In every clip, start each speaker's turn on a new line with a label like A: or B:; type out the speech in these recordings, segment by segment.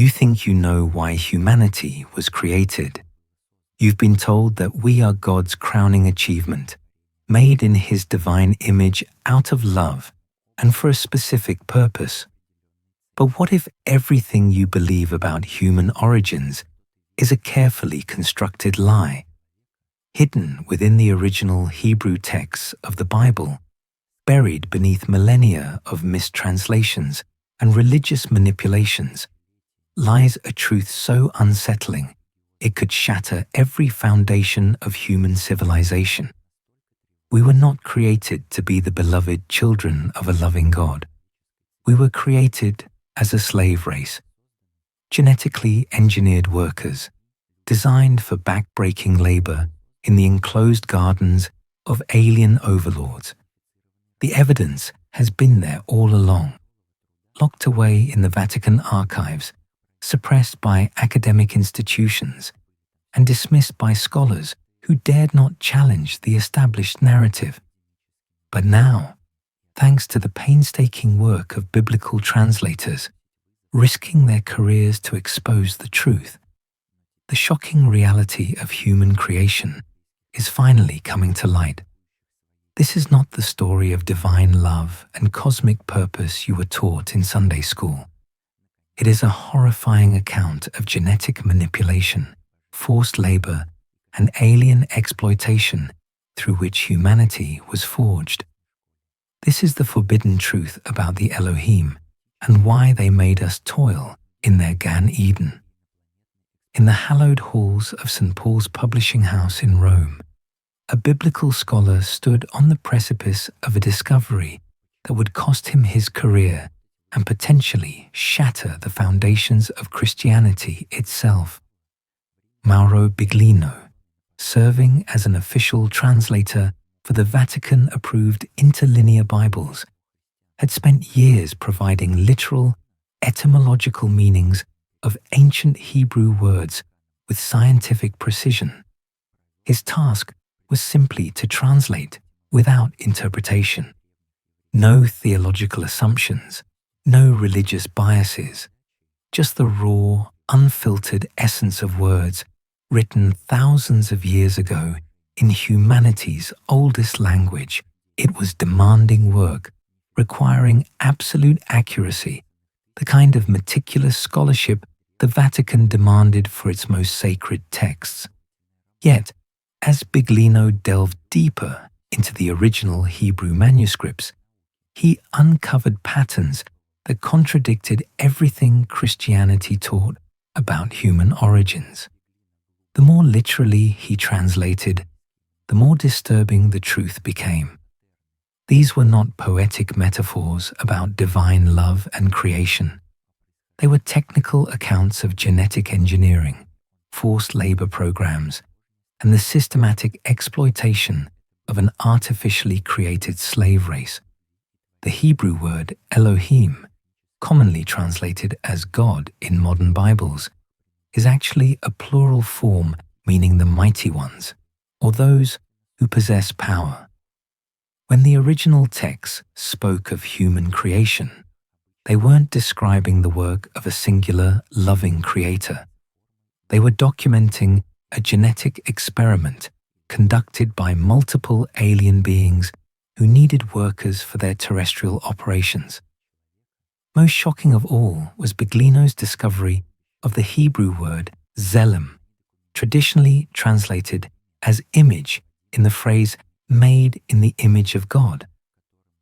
A: You think you know why humanity was created. You've been told that we are God's crowning achievement, made in His divine image out of love and for a specific purpose. But what if everything you believe about human origins is a carefully constructed lie? Hidden within the original Hebrew texts of the Bible, buried beneath millennia of mistranslations and religious manipulations, lies a truth so unsettling it could shatter every foundation of human civilization. We were not created to be the beloved children of a loving God. We were created as a slave race, genetically engineered workers, designed for back-breaking labor in the enclosed gardens of alien overlords. The evidence has been there all along, locked away in the Vatican archives, suppressed by academic institutions, and dismissed by scholars who dared not challenge the established narrative. But now, thanks to the painstaking work of biblical translators, risking their careers to expose the truth, the shocking reality of human creation is finally coming to light. This is not the story of divine love and cosmic purpose you were taught in Sunday school. It is a horrifying account of genetic manipulation, forced labor, and alien exploitation through which humanity was forged. This is the forbidden truth about the Elohim and why they made us toil in their Gan Eden. In the hallowed halls of St. Paul's publishing house in Rome, a biblical scholar stood on the precipice of a discovery that would cost him his career and potentially shatter the foundations of Christianity itself. Mauro Biglino, serving as an official translator for the Vatican-approved interlinear Bibles, had spent years providing literal, etymological meanings of ancient Hebrew words with scientific precision. His task was simply to translate without interpretation. No theological assumptions, no religious biases, just the raw, unfiltered essence of words written thousands of years ago in humanity's oldest language. It was demanding work, requiring absolute accuracy, the kind of meticulous scholarship the Vatican demanded for its most sacred texts. Yet, as Biglino delved deeper into the original Hebrew manuscripts, he uncovered patterns that contradicted everything Christianity taught about human origins. The more literally he translated, the more disturbing the truth became. These were not poetic metaphors about divine love and creation. They were technical accounts of genetic engineering, forced labor programs, and the systematic exploitation of an artificially created slave race. The Hebrew word Elohim, commonly translated as God in modern Bibles, is actually a plural form meaning the mighty ones, or those who possess power. When the original texts spoke of human creation, they weren't describing the work of a singular, loving creator. They were documenting a genetic experiment conducted by multiple alien beings who needed workers for their terrestrial operations. Most shocking of all was Biglino's discovery of the Hebrew word zelem, traditionally translated as image in the phrase made in the image of God.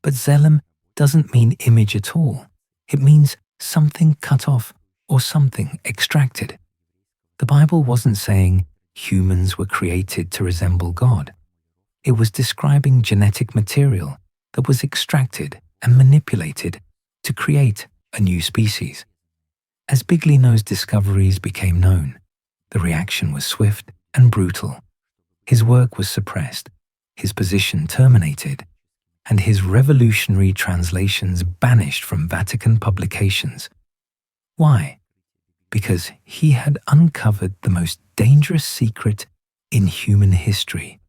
A: But zelem doesn't mean image at all. It means something cut off or something extracted. The Bible wasn't saying humans were created to resemble God. It was describing genetic material that was extracted and manipulated to create a new species. As Biglino's discoveries became known, the reaction was swift and brutal. His work was suppressed, his position terminated, and his revolutionary translations banished from Vatican publications. Why? Because he had uncovered the most dangerous secret in human history.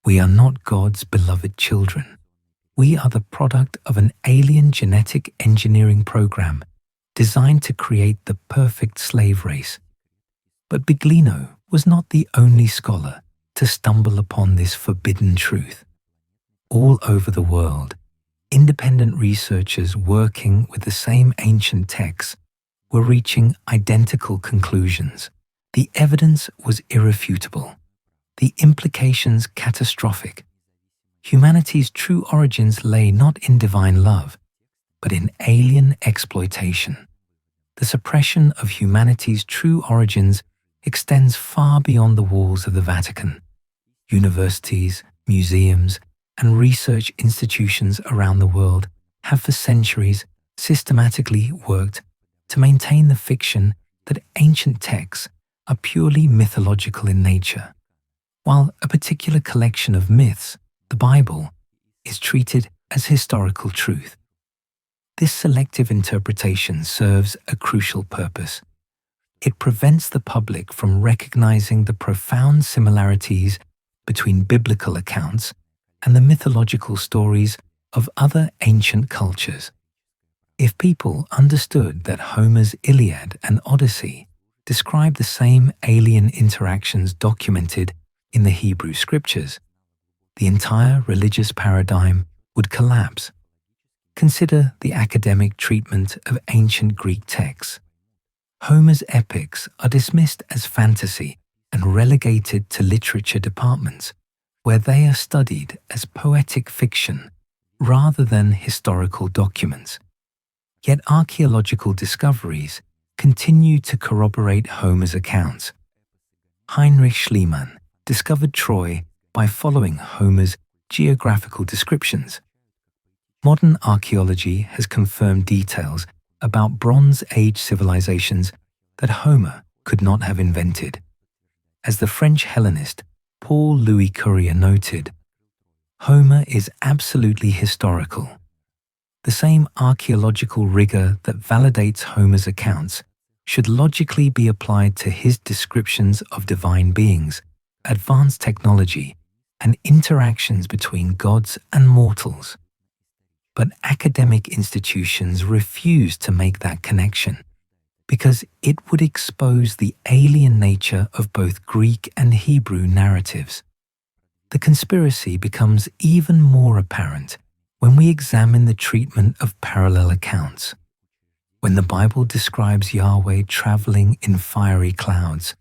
A: We are not God's beloved children. We are the product of an alien genetic engineering program designed to create the perfect slave race. But Biglino was not the only scholar to stumble upon this forbidden truth. All over the world, independent researchers working with the same ancient texts were reaching identical conclusions. The evidence was irrefutable, the implications catastrophic. Humanity's true origins lay not in divine love, but in alien exploitation. The suppression of humanity's true origins extends far beyond the walls of the Vatican. Universities, museums, and research institutions around the world have for centuries systematically worked to maintain the fiction that ancient texts are purely mythological in nature, while a particular collection of myths, the Bible, is treated as historical truth. This selective interpretation serves a crucial purpose. It prevents the public from recognizing the profound similarities between biblical accounts and the mythological stories of other ancient cultures. If people understood that Homer's Iliad and Odyssey describe the same alien interactions documented in the Hebrew Scriptures, the entire religious paradigm would collapse. Consider the academic treatment of ancient Greek texts. Homer's epics are dismissed as fantasy and relegated to literature departments, where they are studied as poetic fiction rather than historical documents. Yet archaeological discoveries continue to corroborate Homer's accounts. Heinrich Schliemann discovered Troy by following Homer's geographical descriptions. Modern archaeology has confirmed details about Bronze Age civilizations that Homer could not have invented. As the French Hellenist Paul-Louis Courier noted, Homer is absolutely historical. The same archaeological rigor that validates Homer's accounts should logically be applied to his descriptions of divine beings, advanced technology, and interactions between gods and mortals. But academic institutions refuse to make that connection because it would expose the alien nature of both Greek and Hebrew narratives. The conspiracy becomes even more apparent when we examine the treatment of parallel accounts. When the Bible describes Yahweh traveling in fiery clouds,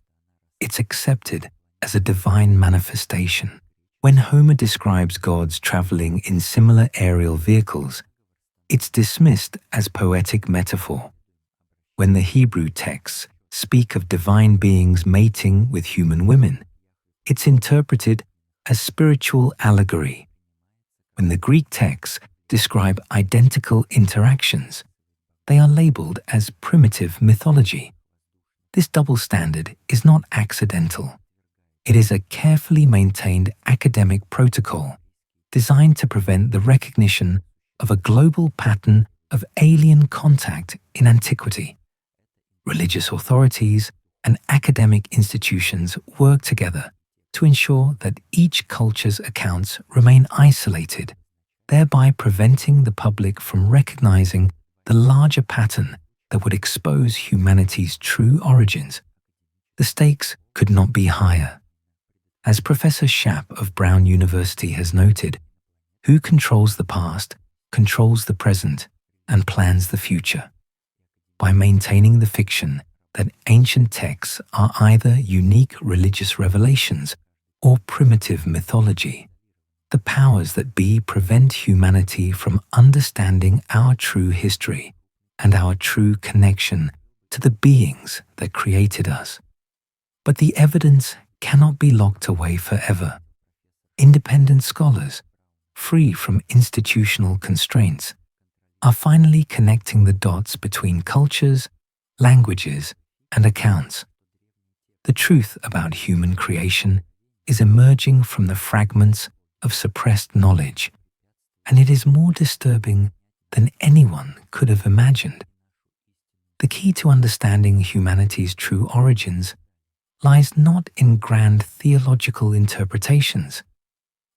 A: it's accepted as a divine manifestation. When Homer describes gods traveling in similar aerial vehicles, it's dismissed as poetic metaphor. When the Hebrew texts speak of divine beings mating with human women, it's interpreted as spiritual allegory. When the Greek texts describe identical interactions, they are labeled as primitive mythology. This double standard is not accidental. It is a carefully maintained academic protocol designed to prevent the recognition of a global pattern of alien contact in antiquity. Religious authorities and academic institutions work together to ensure that each culture's accounts remain isolated, thereby preventing the public from recognizing the larger pattern that would expose humanity's true origins. The stakes could not be higher. As Professor Schaap of Brown University has noted, who controls the past, controls the present, and plans the future. By maintaining the fiction that ancient texts are either unique religious revelations or primitive mythology, the powers that be prevent humanity from understanding our true history and our true connection to the beings that created us. But the evidence cannot be locked away forever. Independent scholars, free from institutional constraints, are finally connecting the dots between cultures, languages, and accounts. The truth about human creation is emerging from the fragments of suppressed knowledge, and it is more disturbing than anyone could have imagined. The key to understanding humanity's true origins lies not in grand theological interpretations,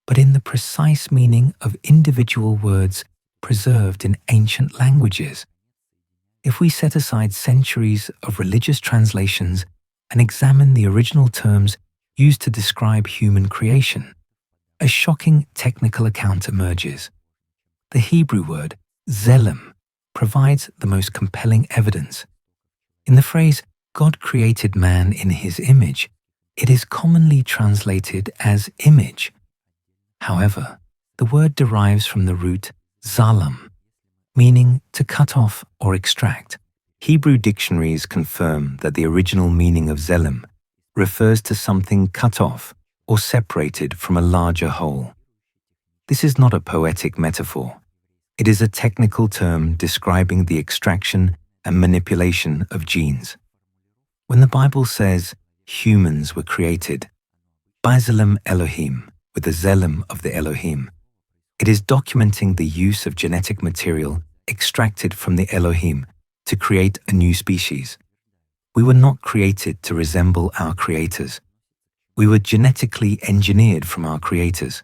A: but in the precise meaning of individual words preserved in ancient languages. If we set aside centuries of religious translations and examine the original terms used to describe human creation, a shocking technical account emerges. The Hebrew word zelem provides the most compelling evidence. In the phrase, God created man in his image, it is commonly translated as image. However, the word derives from the root zalam, meaning to cut off or extract. Hebrew dictionaries confirm that the original meaning of zelem refers to something cut off or separated from a larger whole. This is not a poetic metaphor. It is a technical term describing the extraction and manipulation of genes. When the Bible says humans were created, B'Tselem Elohim, with the Zelem of the Elohim, it is documenting the use of genetic material extracted from the Elohim to create a new species. We were not created to resemble our creators. We were genetically engineered from our creators.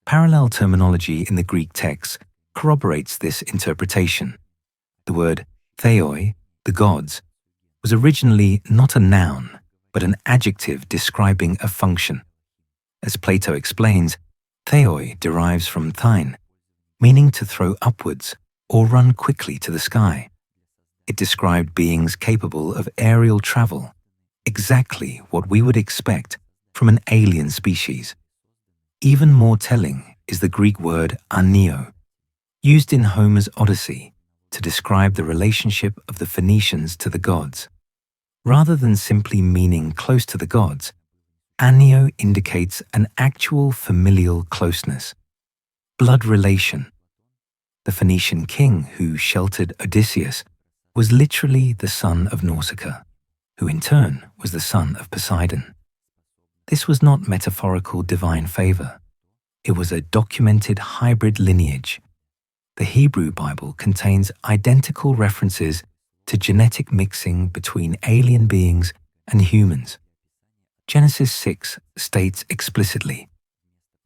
A: Parallel terminology in the Greek text corroborates this interpretation. The word theoi, the gods, was originally not a noun, but an adjective describing a function. As Plato explains, theoi derives from thein, meaning to throw upwards or run quickly to the sky. It described beings capable of aerial travel, exactly what we would expect from an alien species. Even more telling is the Greek word anio, used in Homer's Odyssey to describe the relationship of the Phoenicians to the gods. Rather than simply meaning close to the gods, anio indicates an actual familial closeness, blood relation. The Phoenician king who sheltered Odysseus was literally the son of Nausicaa, who in turn was the son of Poseidon. This was not metaphorical divine favor. It was a documented hybrid lineage. The Hebrew Bible contains identical references to genetic mixing between alien beings and humans. Genesis 6 states explicitly,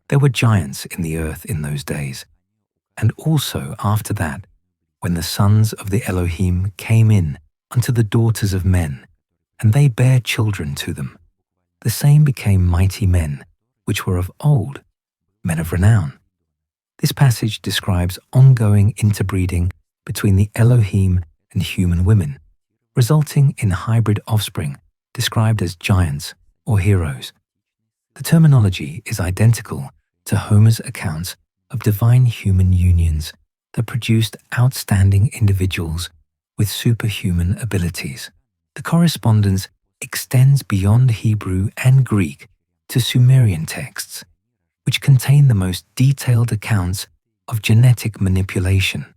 A: "There were giants in the earth in those days, and also after that, when the sons of the Elohim came in unto the daughters of men, and they bare children to them. The same became mighty men, which were of old, men of renown." This passage describes ongoing interbreeding between the Elohim and human women, resulting in hybrid offspring described as giants or heroes. The terminology is identical to Homer's accounts of divine human unions that produced outstanding individuals with superhuman abilities. The correspondence extends beyond Hebrew and Greek to Sumerian texts, which contain the most detailed accounts of genetic manipulation.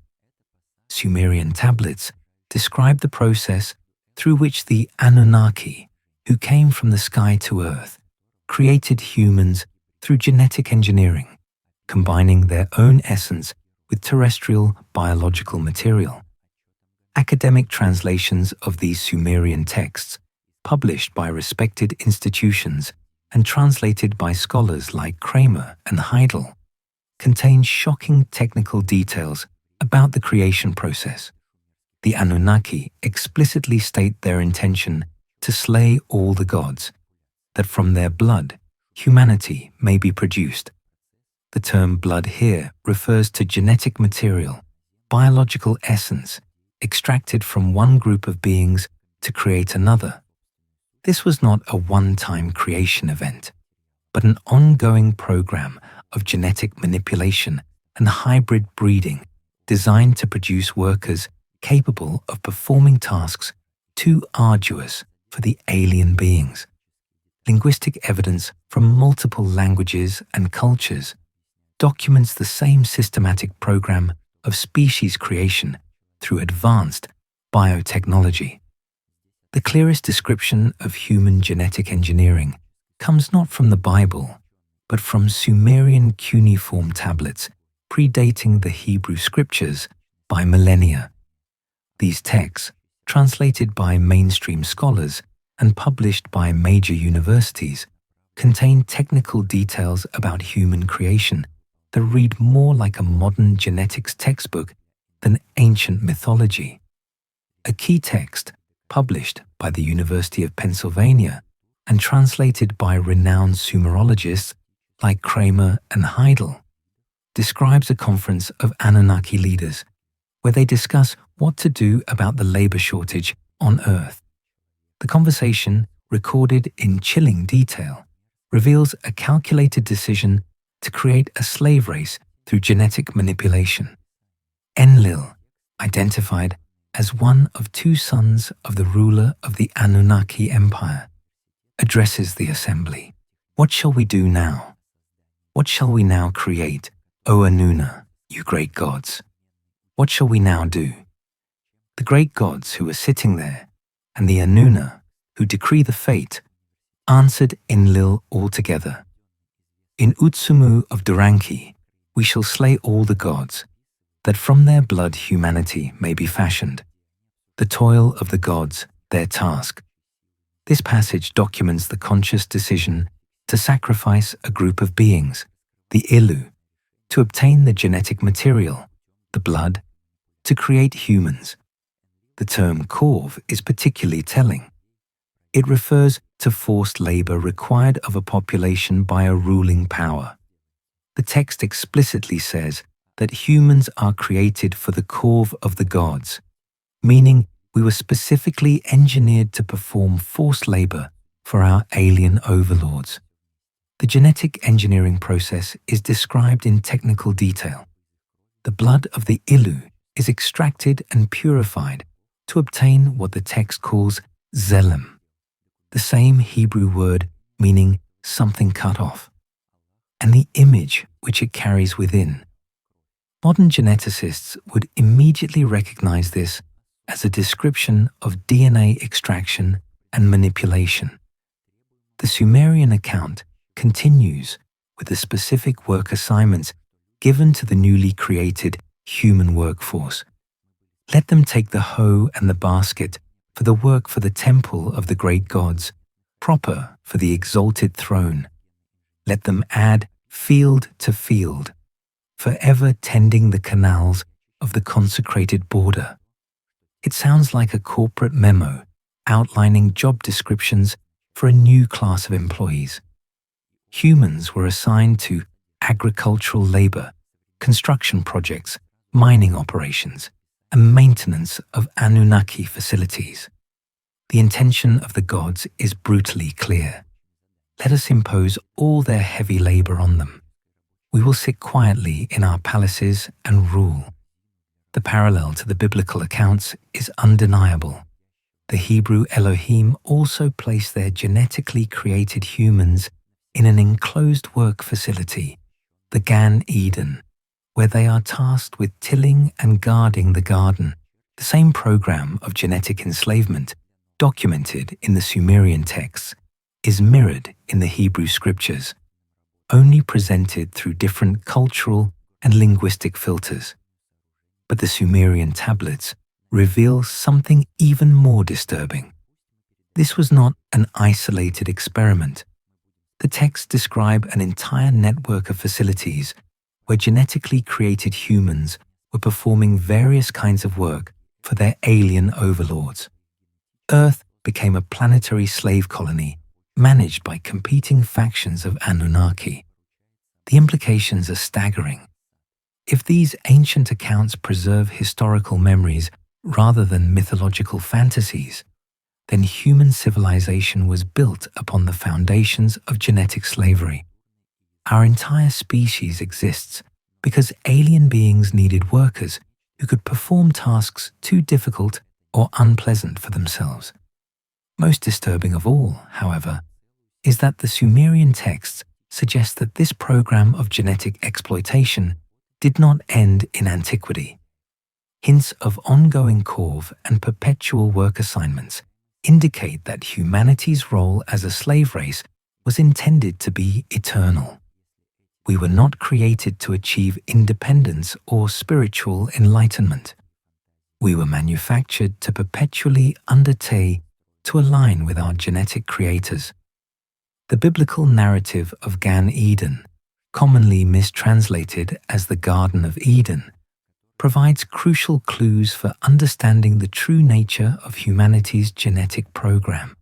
A: Sumerian tablets describe the process through which the ANUNNAKI, who came from the sky to earth, created humans through genetic engineering, combining their own essence with terrestrial biological material. Academic translations of these Sumerian texts, published by respected institutions and translated by scholars like Kramer and Heidel, contain shocking technical details about the creation process. The Anunnaki explicitly state their intention to slay all the gods, that from their blood humanity may be produced. The term blood here refers to genetic material, biological essence, extracted from one group of beings to create another. This was not a one-time creation event, but an ongoing program of genetic manipulation and hybrid breeding designed to produce workers capable of performing tasks too arduous for the alien beings. Linguistic evidence from multiple languages and cultures documents the same systematic program of species creation through advanced biotechnology. The clearest description of human genetic engineering comes not from the Bible, but from Sumerian cuneiform tablets predating the Hebrew scriptures by millennia. These texts, translated by mainstream scholars and published by major universities, contain technical details about human creation that read more like a modern genetics textbook than ancient mythology. a key text published by the University of Pennsylvania and translated by renowned Sumerologists like Kramer and Heidel, describes a conference of Anunnaki leaders where they discuss what to do about the labor shortage on Earth. The conversation, recorded in chilling detail, reveals a calculated decision to create a slave race through genetic manipulation. Enlil, identified as one of two sons of the ruler of the Anunnaki Empire, addresses the assembly. What shall we do now? What shall we now create, O Anunna, you great gods? What shall we now do? The great gods who are sitting there, and the Anunna, who decree the fate, answered Enlil altogether. In Utsumu of Duranki, we shall slay all the gods, that from their blood humanity may be fashioned. The toil of the gods, their task. This passage documents the conscious decision to sacrifice a group of beings, the Ilu, to obtain the genetic material, the blood, to create humans. The term Korv is particularly telling. It refers to forced labor required of a population by a ruling power. The text explicitly says that humans are created for the Korv of the gods, meaning we were specifically engineered to perform forced labor for our alien overlords. The genetic engineering process is described in technical detail. The blood of the Ilu is extracted and purified to obtain what the text calls zelem, the same Hebrew word meaning something cut off, and the image which it carries within. Modern geneticists would immediately recognize this as a description of DNA extraction and manipulation. The Sumerian account continues with the specific work assignments given to the newly created human workforce. Let them take the hoe and the basket for the work for the temple of the great gods, proper for the exalted throne. Let them add field to field, forever tending the canals of the consecrated border. It sounds like a corporate memo outlining job descriptions for a new class of employees. Humans were assigned to agricultural labor, construction projects, mining operations, and maintenance of Anunnaki facilities. The intention of the gods is brutally clear. Let us impose all their heavy labor on them. We will sit quietly in our palaces and rule. The parallel to the biblical accounts is undeniable. The Hebrew Elohim also placed their genetically created humans in an enclosed work facility, the Gan Eden, where they are tasked with tilling and guarding the garden. The same program of genetic enslavement, documented in the Sumerian texts, is mirrored in the Hebrew scriptures, only presented through different cultural and linguistic filters. But the Sumerian tablets reveal something even more disturbing. This was not an isolated experiment. The texts describe an entire network of facilities where genetically created humans were performing various kinds of work for their alien overlords. Earth became a planetary slave colony managed by competing factions of Anunnaki. The implications are staggering. If these ancient accounts preserve historical memories rather than mythological fantasies, then human civilization was built upon the foundations of genetic slavery. Our entire species exists because alien beings needed workers who could perform tasks too difficult or unpleasant for themselves. Most disturbing of all, however, is that the Sumerian texts suggest that this program of genetic exploitation did not end in antiquity. Hints of ongoing Korv and perpetual work assignments indicate that humanity's role as a slave race was intended to be eternal. We were not created to achieve independence or spiritual enlightenment. We were manufactured to perpetually undertake to align with our genetic creators. The biblical narrative of Gan Eden, commonly mistranslated as the Garden of Eden, provides crucial clues for understanding the true nature of humanity's genetic program.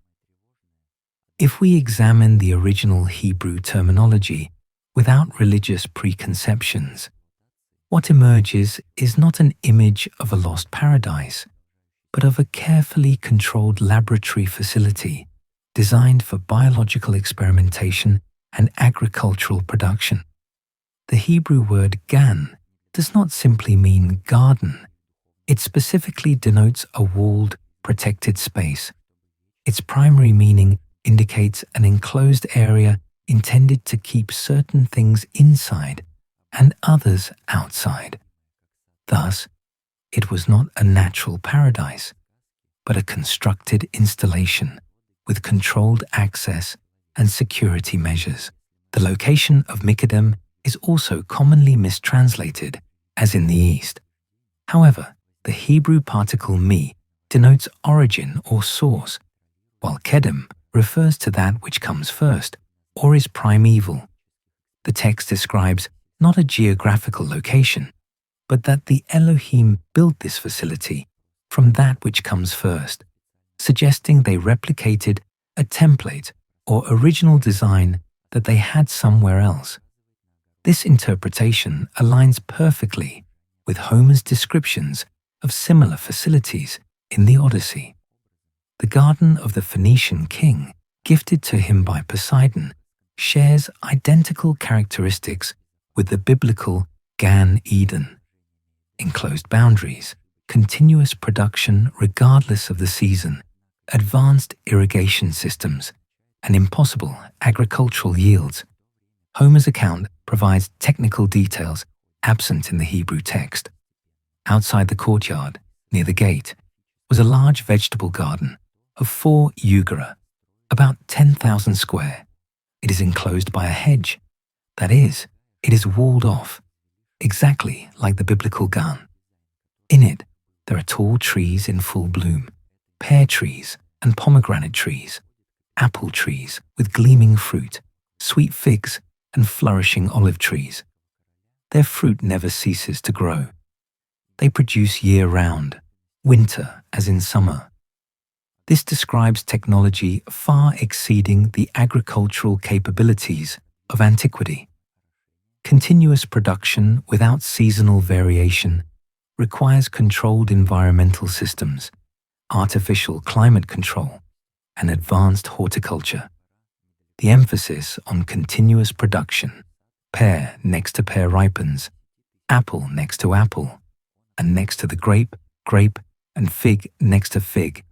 A: If we examine the original Hebrew terminology without religious preconceptions, what emerges is not an image of a lost paradise, but of a carefully controlled laboratory facility designed for biological experimentation and agricultural production. The Hebrew word gan does not simply mean garden. It specifically denotes a walled, protected space. Its primary meaning indicates an enclosed area intended to keep certain things inside and others outside. Thus, it was not a natural paradise, but a constructed installation with controlled access and security measures. The location of Mikadem is also commonly mistranslated as in the East. However, the Hebrew particle mi denotes origin or source, while kedem refers to that which comes first or is primeval. The text describes not a geographical location, but that the Elohim built this facility from that which comes first, suggesting they replicated a template or original design that they had somewhere else. This interpretation aligns perfectly with Homer's descriptions of similar facilities in the Odyssey. The garden of the Phoenician king, gifted to him by Poseidon, shares identical characteristics with the biblical Gan Eden: enclosed boundaries, continuous production regardless of the season, advanced irrigation systems, and impossible agricultural yields. Homer's account provides technical details absent in the Hebrew text. Outside the courtyard, near the gate, was a large vegetable garden of 4 eugera, about 10,000 square. It is enclosed by a hedge. That is, it is walled off, exactly like the biblical Gan. In it, there are tall trees in full bloom, pear trees and pomegranate trees, apple trees with gleaming fruit, sweet figs and flourishing olive trees. Their fruit never ceases to grow. They produce year-round, winter as in summer. This describes technology far exceeding the agricultural capabilities of antiquity. Continuous production without seasonal variation requires controlled environmental systems, artificial climate control, and advanced horticulture. The emphasis on continuous production, pear next to pear ripens, apple next to apple, and next to the grape, and fig next to fig,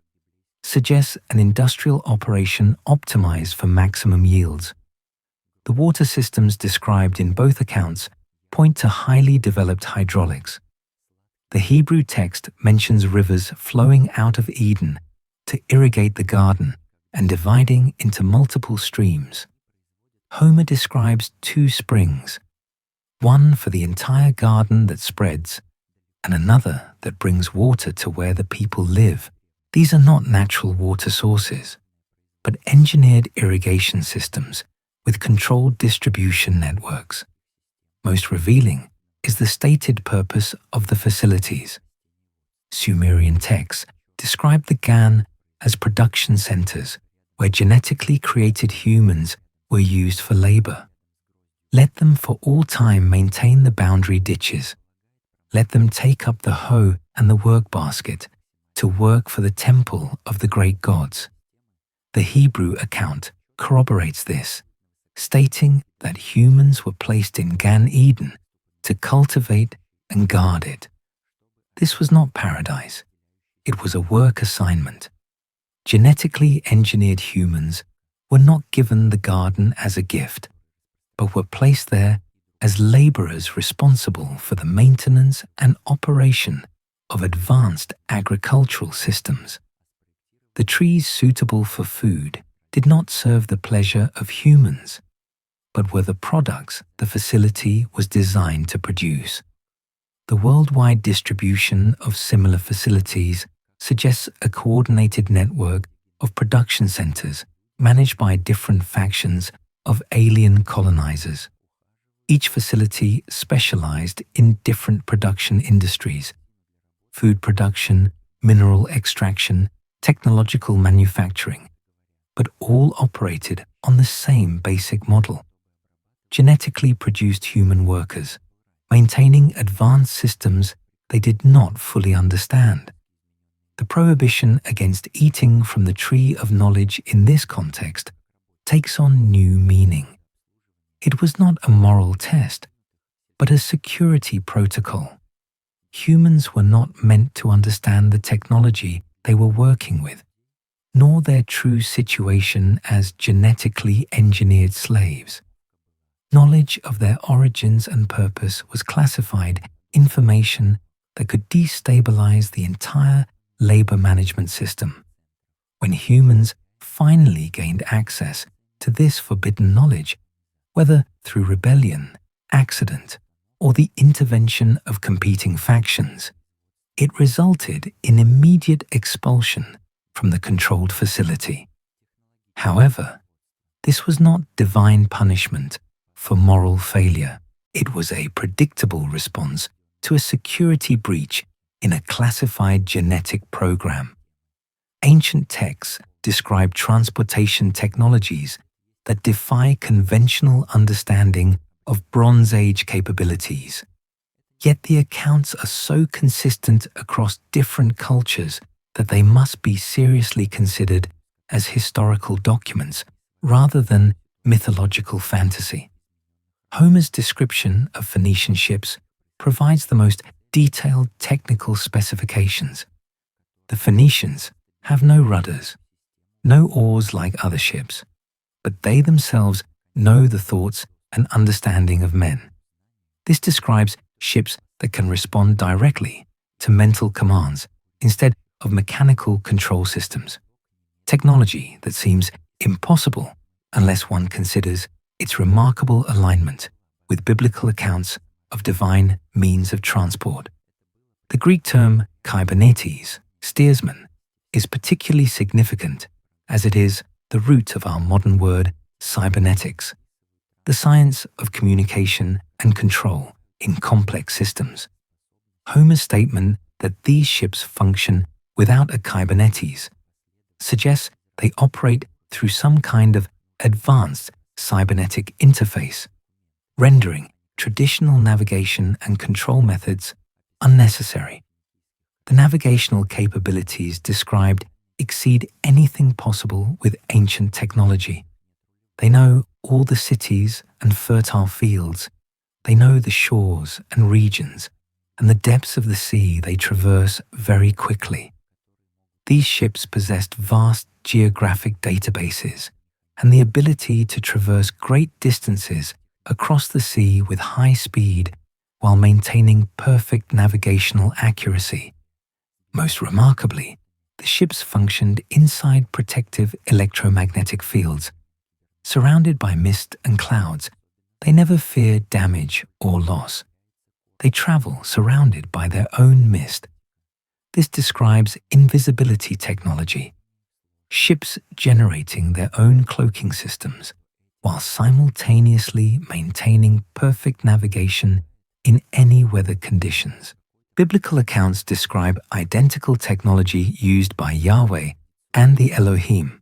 A: suggests an industrial operation optimized for maximum yields. The water systems described in both accounts point to highly developed hydraulics. The Hebrew text mentions rivers flowing out of Eden to irrigate the garden and dividing into multiple streams. Homer describes 2 springs, one for the entire garden that spreads, and another that brings water to where the people live. These are not natural water sources, but engineered irrigation systems with controlled distribution networks. Most revealing is the stated purpose of the facilities. Sumerian texts describe the Gan as production centers where genetically created humans were used for labor. Let them for all time maintain the boundary ditches. Let them take up the hoe and the work basket to work for the temple of the great gods. The Hebrew account corroborates this, stating that humans were placed in Gan Eden to cultivate and guard it. This was not paradise. It was a work assignment. Genetically engineered humans were not given the garden as a gift, but were placed there as laborers responsible for the maintenance and operation of advanced agricultural systems. The trees suitable for food did not serve the pleasure of humans, but were the products the facility was designed to produce. The worldwide distribution of similar facilities suggests a coordinated network of production centers managed by different factions of alien colonizers. each facility specialized in different production industries: food production, mineral extraction, technological manufacturing, but all operated on the same basic model: genetically produced human workers, maintaining advanced systems they did not fully understand. The prohibition against eating from the tree of knowledge in this context takes on new meaning. It was not a moral test, but a security protocol. Humans were not meant to understand the technology they were working with, nor their true situation as genetically engineered slaves. Knowledge of their origins and purpose was classified information that could destabilize the entire labor management system. When humans finally gained access to this forbidden knowledge, whether through rebellion, accident, or the intervention of competing factions, it resulted in immediate expulsion from the controlled facility. However, this was not divine punishment for moral failure. It was a predictable response to a security breach in a classified genetic program. Ancient texts describe transportation technologies that defy conventional understanding of Bronze Age capabilities. Yet the accounts are so consistent across different cultures that they must be seriously considered as historical documents rather than mythological fantasy. Homer's description of Phoenician ships provides the most detailed technical specifications. The Phoenicians have no rudders, no oars like other ships, but they themselves know the thoughts and understanding of men. This describes ships that can respond directly to mental commands instead of mechanical control systems. Technology that seems impossible unless one considers its remarkable alignment with biblical accounts of divine means of transport. The Greek term kybernetes, steersman, is particularly significant as it is the root of our modern word cybernetics, the science of communication and control in complex systems. Homer's statement that these ships function without a kybernetes suggests they operate through some kind of advanced cybernetic interface, rendering traditional navigation and control methods unnecessary. The navigational capabilities described exceed anything possible with ancient technology. They know all the cities and fertile fields. They know the shores and regions and the depths of the sea they traverse very quickly. These ships possessed vast geographic databases and the ability to traverse great distances across the sea with high speed while maintaining perfect navigational accuracy. Most remarkably, the ships functioned inside protective electromagnetic fields. Surrounded by mist and clouds, they never fear damage or loss. They travel surrounded by their own mist. This describes invisibility technology, ships generating their own cloaking systems while simultaneously maintaining perfect navigation in any weather conditions. Biblical accounts describe identical technology used by Yahweh and the Elohim.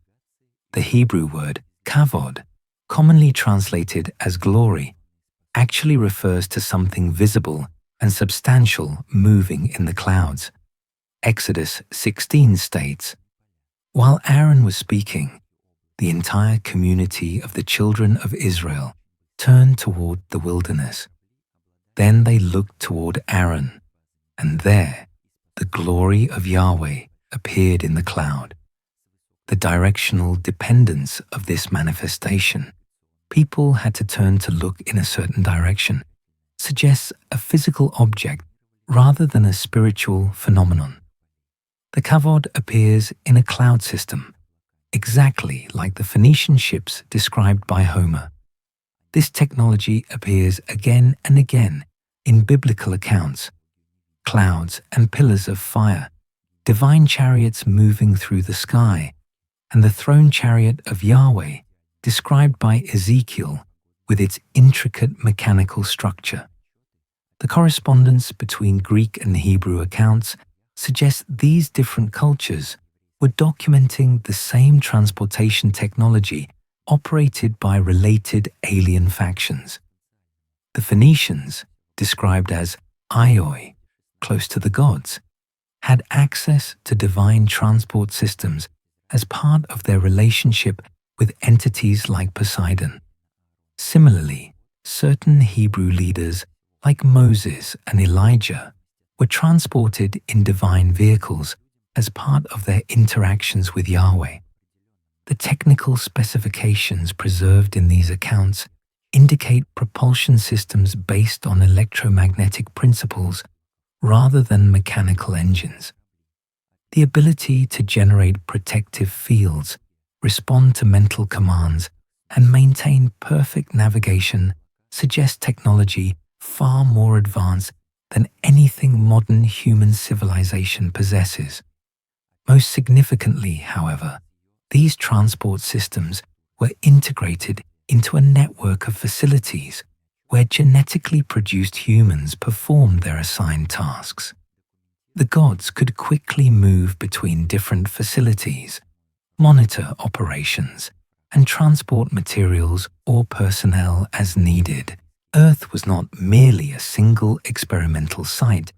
A: The Hebrew word kavod, commonly translated as glory, actually refers to something visible and substantial moving in the clouds. Exodus 16 states, "While Aaron was speaking, the entire community of the children of Israel turned toward the wilderness. Then they looked toward Aaron, and there the glory of Yahweh appeared in the cloud." The directional dependence of this manifestation, people had to turn to look in a certain direction, suggests a physical object rather than a spiritual phenomenon. The kavod appears in a cloud system, exactly like the Phoenician ships described by Homer. This technology appears again and again in biblical accounts: clouds and pillars of fire, divine chariots moving through the sky, and the throne chariot of Yahweh, described by Ezekiel, with its intricate mechanical structure. The correspondence between Greek and Hebrew accounts suggests these different cultures were documenting the same transportation technology operated by related alien factions. The Phoenicians, described as Ioi, close to the gods, had access to divine transport systems as part of their relationship with entities like Poseidon. Similarly, certain Hebrew leaders like Moses and Elijah were transported in divine vehicles as part of their interactions with Yahweh. The technical specifications preserved in these accounts indicate propulsion systems based on electromagnetic principles rather than mechanical engines. The ability to generate protective fields, respond to mental commands, and maintain perfect navigation suggests technology far more advanced than anything modern human civilization possesses. Most significantly, however, these transport systems were integrated into a network of facilities where genetically produced humans performed their assigned tasks. The gods could quickly move between different facilities, monitor operations, and transport materials or personnel as needed. Earth was not merely a single experimental site.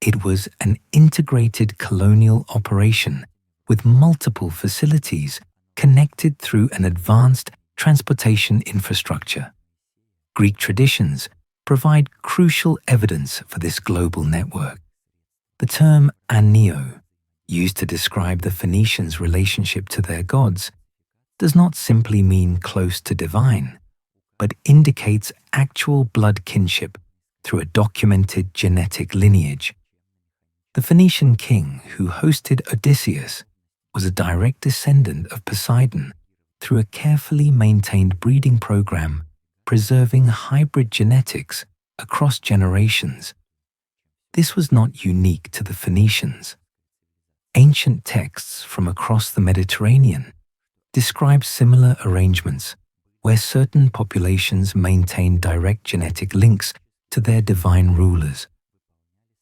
A: It was an integrated colonial operation with multiple facilities connected through an advanced transportation infrastructure. Greek traditions provide crucial evidence for this global network. The term anio, used to describe the Phoenicians' relationship to their gods, does not simply mean close to divine, but indicates actual blood kinship through a documented genetic lineage. The Phoenician king who hosted Odysseus was a direct descendant of Poseidon through a carefully maintained breeding program preserving hybrid genetics across generations. This was not unique to the Phoenicians. Ancient texts from across the Mediterranean describe similar arrangements where certain populations maintained direct genetic links to their divine rulers.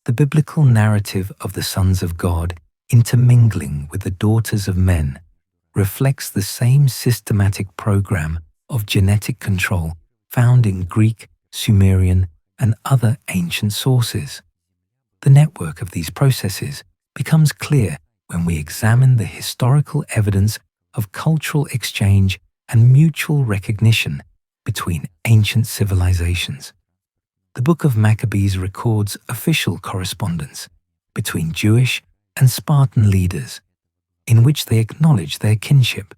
A: The biblical narrative of the sons of God intermingling with the daughters of men reflects the same systematic program of genetic control found in Greek, Sumerian, and other ancient sources. The network of these processes becomes clear when we examine the historical evidence of cultural exchange and mutual recognition between ancient civilizations. The Book of Maccabees records official correspondence between Jewish and Spartan leaders, in which they acknowledge their kinship.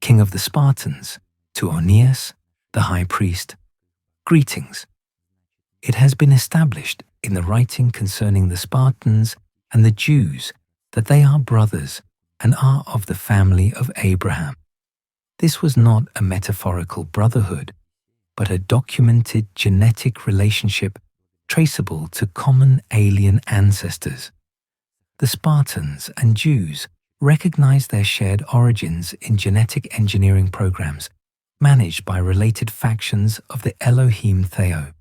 A: King of the Spartans, to Aeneas, the high priest, greetings. It has been established in the writing concerning the Spartans and the Jews that they are brothers and are of the family of Abraham. This was not a metaphorical brotherhood, but a documented genetic relationship traceable to common alien ancestors. The Spartans and Jews recognized their shared origins in genetic engineering programs managed by related factions of the Elohim Theo.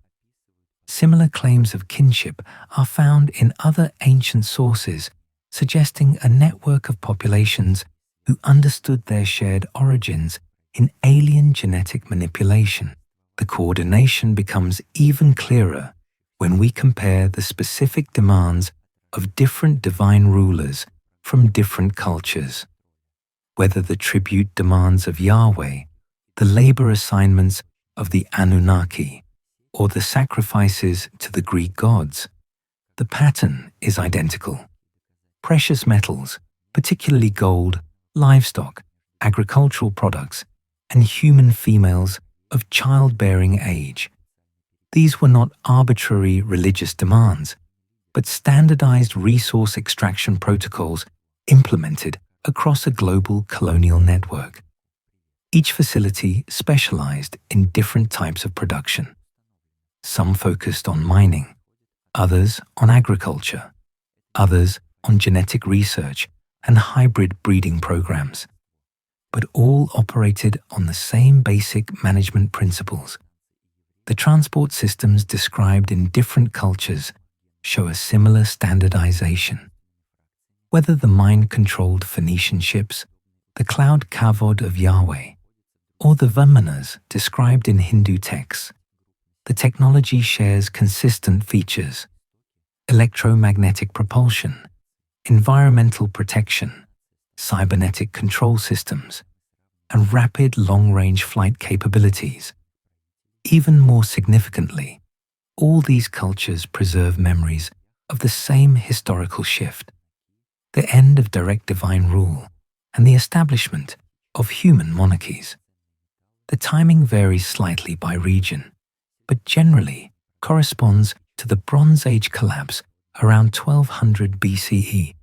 A: Similar claims of kinship are found in other ancient sources, suggesting a network of populations who understood their shared origins in alien genetic manipulation. The coordination becomes even clearer when we compare the specific demands of different divine rulers from different cultures. Whether the tribute demands of Yahweh, the labor assignments of the Anunnaki, or the sacrifices to the Greek gods, the pattern is identical. Precious metals, particularly gold, livestock, agricultural products, and human females of childbearing age. These were not arbitrary religious demands, but standardized resource extraction protocols implemented across a global colonial network. Each facility specialized in different types of production. Some focused on mining, others on agriculture, others on genetic research and hybrid breeding programs. but all operated on the same basic management principles. The transport systems described in different cultures show a similar standardization. Whether the mind-controlled Phoenician ships, the cloud kavod of Yahweh, or the Vimanas described in Hindu texts, the technology shares consistent features: electromagnetic propulsion, environmental protection, cybernetic control systems, and rapid long-range flight capabilities. Even more significantly, all these cultures preserve memories of the same historical shift, the end of direct divine rule and the establishment of human monarchies. The timing varies slightly by region, but generally corresponds to the Bronze Age collapse around 1200 BCE,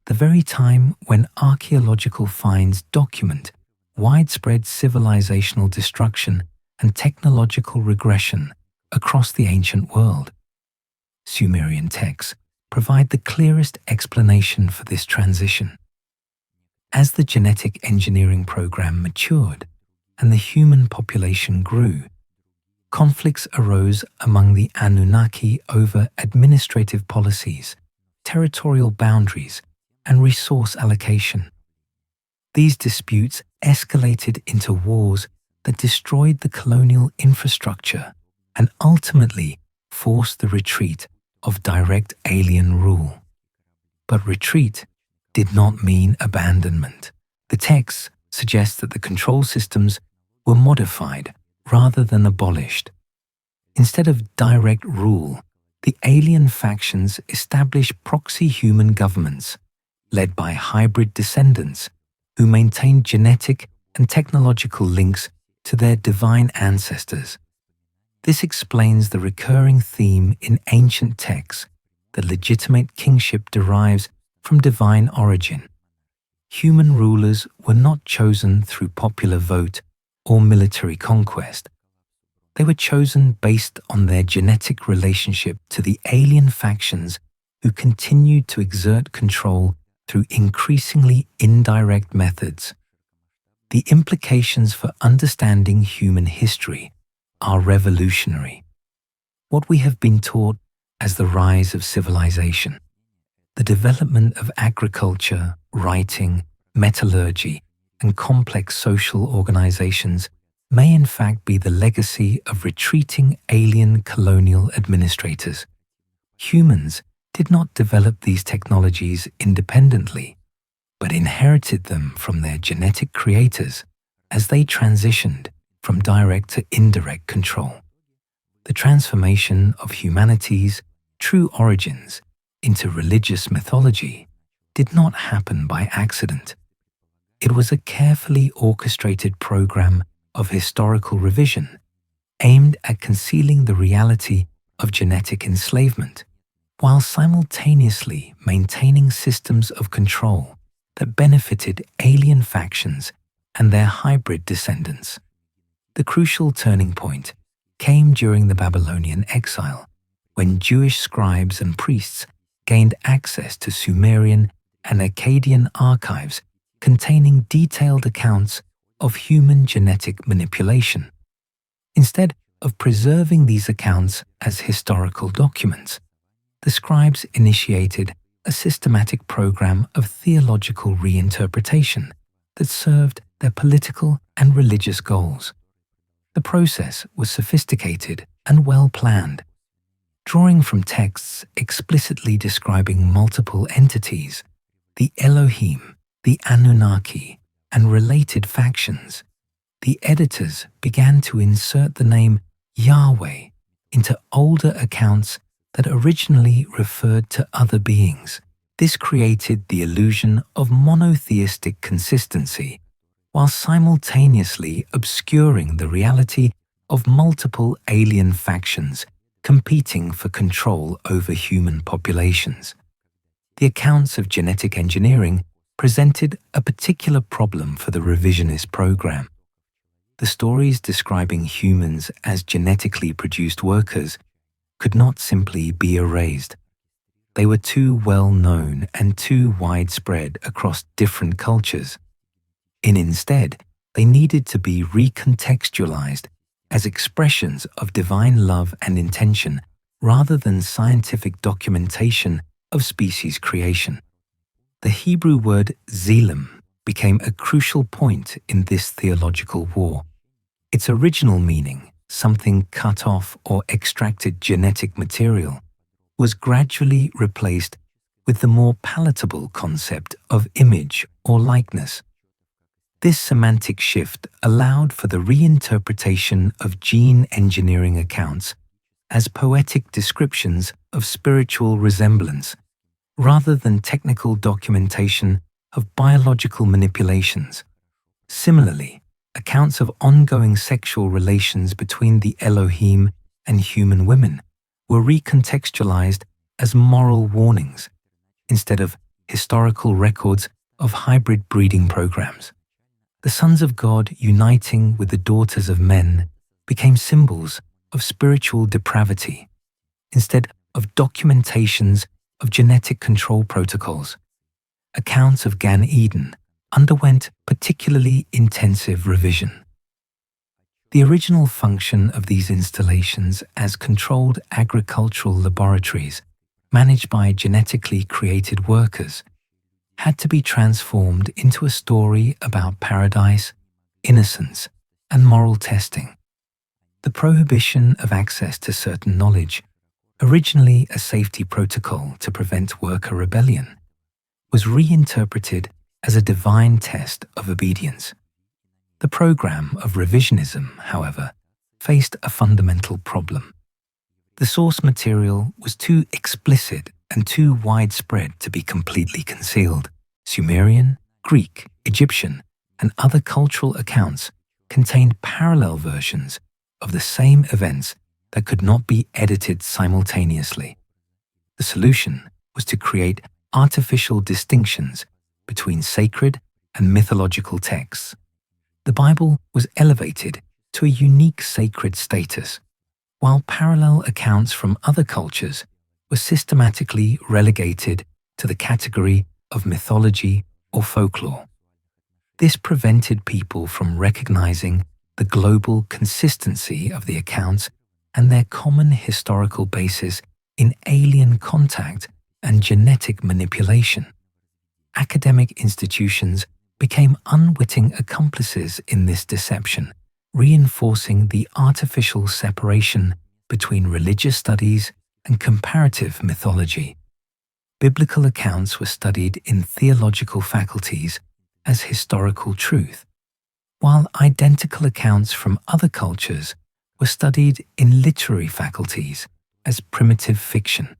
A: the very time when archaeological finds document widespread civilizational destruction and technological regression across the ancient world. Sumerian texts provide the clearest explanation for this transition. As the genetic engineering program matured and the human population grew, conflicts arose among the Anunnaki over administrative policies, territorial boundaries, and resource allocation. These disputes escalated into wars that destroyed the colonial infrastructure and ultimately forced the retreat of direct alien rule. But retreat did not mean abandonment. The texts suggest that the control systems were modified rather than abolished. Instead of direct rule, the alien factions established proxy human governments, led by hybrid descendants who maintained genetic and technological links to their divine ancestors. This explains the recurring theme in ancient texts that legitimate kingship derives from divine origin. Human rulers were not chosen through popular vote or military conquest. They were chosen based on their genetic relationship to the alien factions who continued to exert control through increasingly indirect methods. The implications for understanding human history are revolutionary. What we have been taught as the rise of civilization, the development of agriculture, writing, metallurgy, and complex social organizations may in fact be the legacy of retreating alien colonial administrators. Humans did not develop these technologies independently, but inherited them from their genetic creators as they transitioned from direct to indirect control. The transformation of humanity's true origins into religious mythology did not happen by accident. It was a carefully orchestrated program of historical revision aimed at concealing the reality of genetic enslavement, while simultaneously maintaining systems of control that benefited alien factions and their hybrid descendants. The crucial turning point came during the Babylonian exile, when Jewish scribes and priests gained access to Sumerian and Akkadian archives containing detailed accounts of human genetic manipulation. Instead of preserving these accounts as historical documents, the scribes initiated a systematic program of theological reinterpretation that served their political and religious goals. The process was sophisticated and well planned. Drawing from texts explicitly describing multiple entities, the Elohim, the Anunnaki, and related factions, the editors began to insert the name Yahweh into older accounts that originally referred to other beings. This created the illusion of monotheistic consistency, while simultaneously obscuring the reality of multiple alien factions competing for control over human populations. The accounts of genetic engineering presented a particular problem for the revisionist program. The stories describing humans as genetically produced workers could not simply be erased. They were too well known and too widespread across different cultures. Instead, they needed to be recontextualized as expressions of divine love and intention rather than scientific documentation of species creation. The Hebrew word zelim became a crucial point in this theological war. Its original meaning, something cut off or extracted genetic material, was gradually replaced with the more palatable concept of image or likeness. This semantic shift allowed for the reinterpretation of gene engineering accounts as poetic descriptions of spiritual resemblance, rather than technical documentation of biological manipulations. Similarly, accounts of ongoing sexual relations between the Elohim and human women were recontextualized as moral warnings, instead of historical records of hybrid breeding programs. The sons of God uniting with the daughters of men became symbols of spiritual depravity, instead of documentations of genetic control protocols. Accounts of Gan Eden underwent particularly intensive revision. The original function of these installations as controlled agricultural laboratories managed by genetically created workers had to be transformed into a story about paradise, innocence, and moral testing. The prohibition of access to certain knowledge, originally a safety protocol to prevent worker rebellion, was reinterpreted as a divine test of obedience. The program of revisionism, however, faced a fundamental problem. The source material was too explicit and too widespread to be completely concealed. Sumerian, Greek, Egyptian, and other cultural accounts contained parallel versions of the same events that could not be edited simultaneously. The solution was to create artificial distinctions between sacred and mythological texts. The Bible was elevated to a unique sacred status, while parallel accounts from other cultures were systematically relegated to the category of mythology or folklore. This prevented people from recognizing the global consistency of the accounts and their common historical basis in alien contact and genetic manipulation. Academic institutions became unwitting accomplices in this deception, reinforcing the artificial separation between religious studies and comparative mythology. Biblical accounts were studied in theological faculties as historical truth, while identical accounts from other cultures were studied in literary faculties as primitive fiction.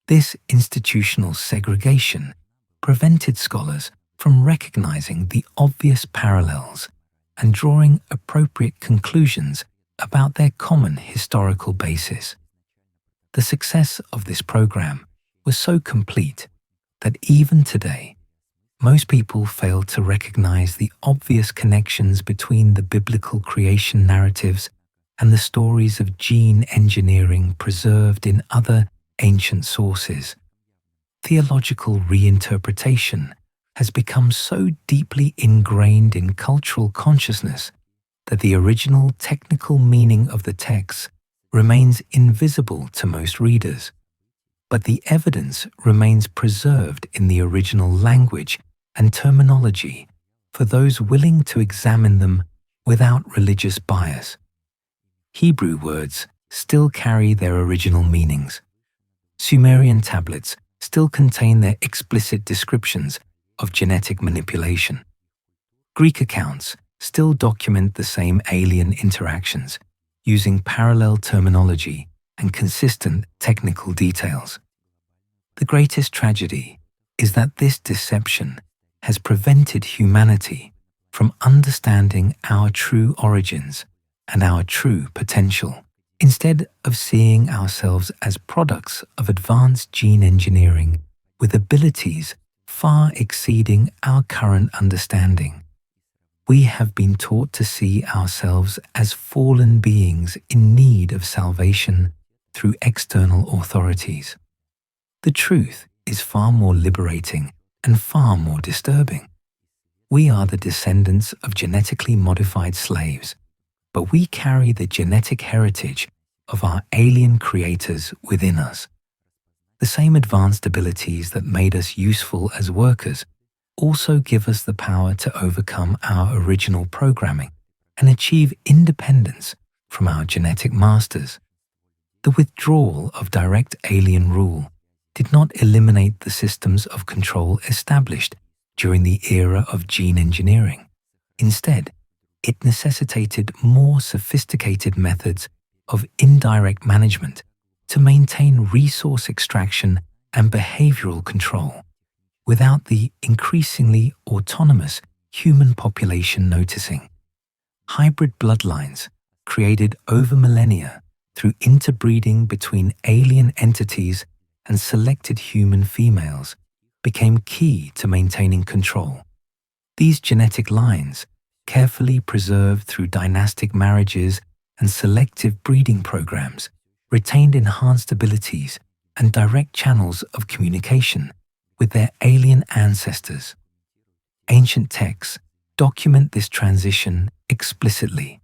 A: This institutional segregation prevented scholars from recognizing the obvious parallels and drawing appropriate conclusions about their common historical basis. The success of this program was so complete that even today, most people fail to recognize the obvious connections between the biblical creation narratives and the stories of gene engineering preserved in other ancient sources. Theological reinterpretation has become so deeply ingrained in cultural consciousness that the original technical meaning of the text remains invisible to most readers. But the evidence remains preserved in the original language and terminology for those willing to examine them without religious bias. Hebrew words still carry their original meanings. Sumerian tablets still contain their explicit descriptions of genetic manipulation. Greek accounts still document the same alien interactions, using parallel terminology and consistent technical details. The greatest tragedy is that this deception has prevented humanity from understanding our true origins and our true potential. Instead of seeing ourselves as products of advanced gene engineering with abilities far exceeding our current understanding, we have been taught to see ourselves as fallen beings in need of salvation through external authorities. The truth is far more liberating and far more disturbing. We are the descendants of genetically modified slaves, but we carry the genetic heritage of our alien creators within us. The same advanced abilities that made us useful as workers also give us the power to overcome our original programming and achieve independence from our genetic masters. The withdrawal of direct alien rule did not eliminate the systems of control established during the era of gene engineering. Instead, it necessitated more sophisticated methods of indirect management to maintain resource extraction and behavioral control without the increasingly autonomous human population noticing. Hybrid bloodlines created over millennia through interbreeding between alien entities and selected human females became key to maintaining control. These genetic lines, carefully preserved through dynastic marriages and selective breeding programs, retained enhanced abilities and direct channels of communication with their alien ancestors. Ancient texts document this transition explicitly.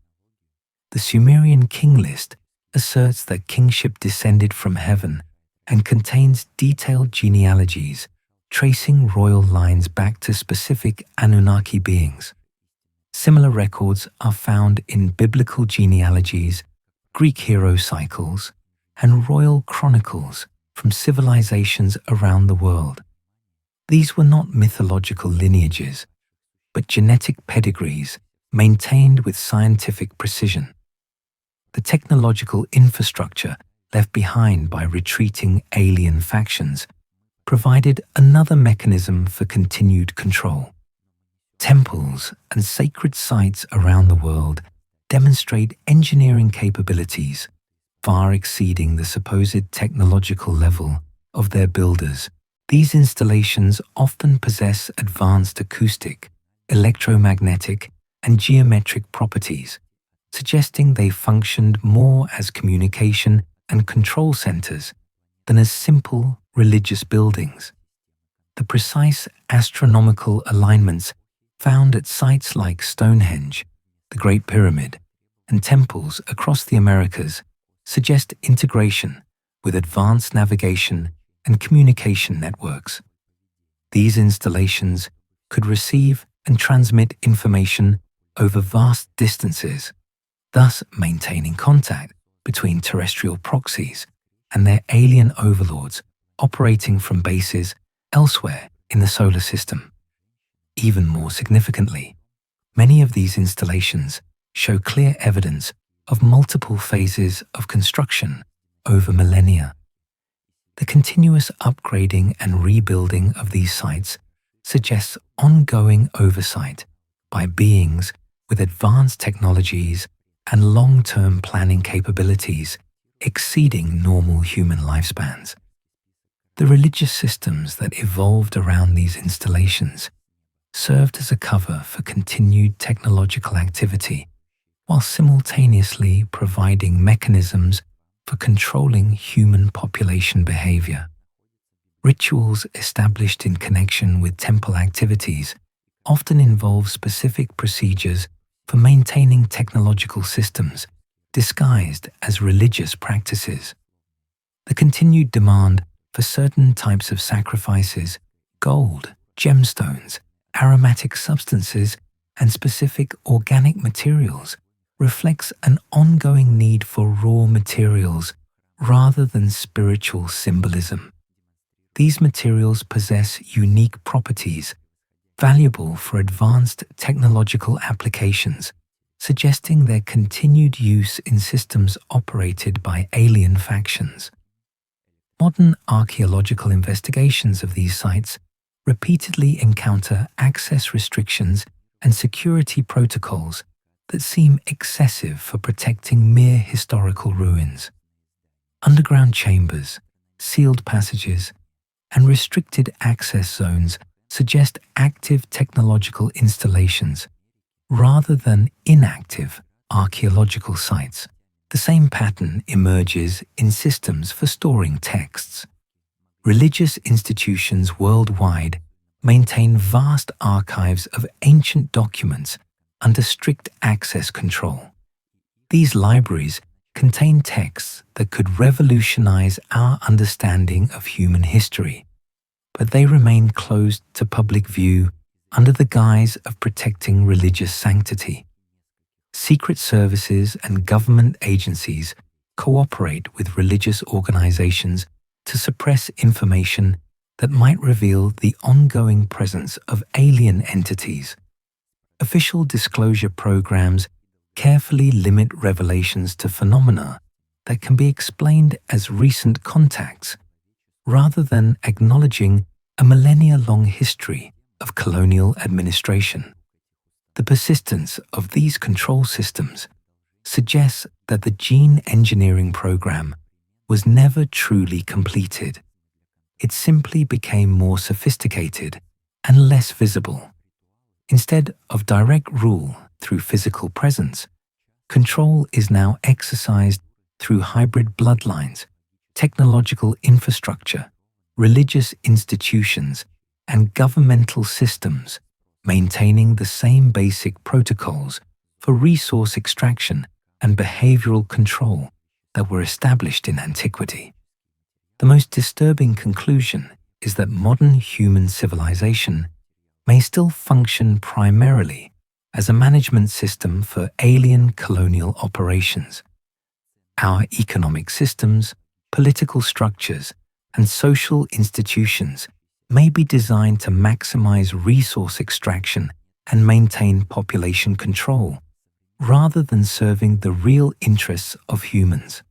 A: The Sumerian king list asserts that kingship descended from heaven and contains detailed genealogies tracing royal lines back to specific Anunnaki beings. Similar records are found in biblical genealogies, Greek hero cycles, and royal chronicles from civilizations around the world. These were not mythological lineages, but genetic pedigrees maintained with scientific precision. The technological infrastructure left behind by retreating alien factions provided another mechanism for continued control. Temples and sacred sites around the world demonstrate engineering capabilities far exceeding the supposed technological level of their builders. These installations often possess advanced acoustic, electromagnetic, and geometric properties, suggesting they functioned more as communication and control centers than as simple religious buildings. The precise astronomical alignments found at sites like Stonehenge, the Great Pyramid, and temples across the Americas suggest integration with advanced navigation and communication networks. These installations could receive and transmit information over vast distances, thus maintaining contact between terrestrial proxies and their alien overlords operating from bases elsewhere in the solar system. Even more significantly, many of these installations show clear evidence of multiple phases of construction over millennia. The continuous upgrading and rebuilding of these sites suggests ongoing oversight by beings with advanced technologies and long-term planning capabilities exceeding normal human lifespans. The religious systems that evolved around these installations served as a cover for continued technological activity, while simultaneously providing mechanisms for controlling human population behavior. Rituals established in connection with temple activities often involve specific procedures for maintaining technological systems disguised as religious practices. The continued demand for certain types of sacrifices, gold, gemstones, aromatic substances, and specific organic materials reflects an ongoing need for raw materials rather than spiritual symbolism. These materials possess unique properties, valuable for advanced technological applications, suggesting their continued use in systems operated by alien factions. Modern archaeological investigations of these sites repeatedly encounter access restrictions and security protocols that seem excessive for protecting mere historical ruins. Underground chambers, sealed passages, and restricted access zones suggest active technological installations rather than inactive archaeological sites. The same pattern emerges in systems for storing texts. Religious institutions worldwide maintain vast archives of ancient documents under strict access control. These libraries contain texts that could revolutionize our understanding of human history, but they remain closed to public view under the guise of protecting religious sanctity. Secret services and government agencies cooperate with religious organizations to suppress information that might reveal the ongoing presence of alien entities. Official disclosure programs carefully limit revelations to phenomena that can be explained as recent contacts, rather than acknowledging a millennia-long history of colonial administration. The persistence of these control systems suggests that the gene engineering program was never truly completed. It simply became more sophisticated and less visible. Instead of direct rule through physical presence, control is now exercised through hybrid bloodlines, technological infrastructure, religious institutions, and governmental systems, maintaining the same basic protocols for resource extraction and behavioral control that were established in antiquity. The most disturbing conclusion is that modern human civilization may still function primarily as a management system for alien colonial operations. Our economic systems, political structures, and social institutions may be designed to maximize resource extraction and maintain population control, rather than serving the real interests of humans.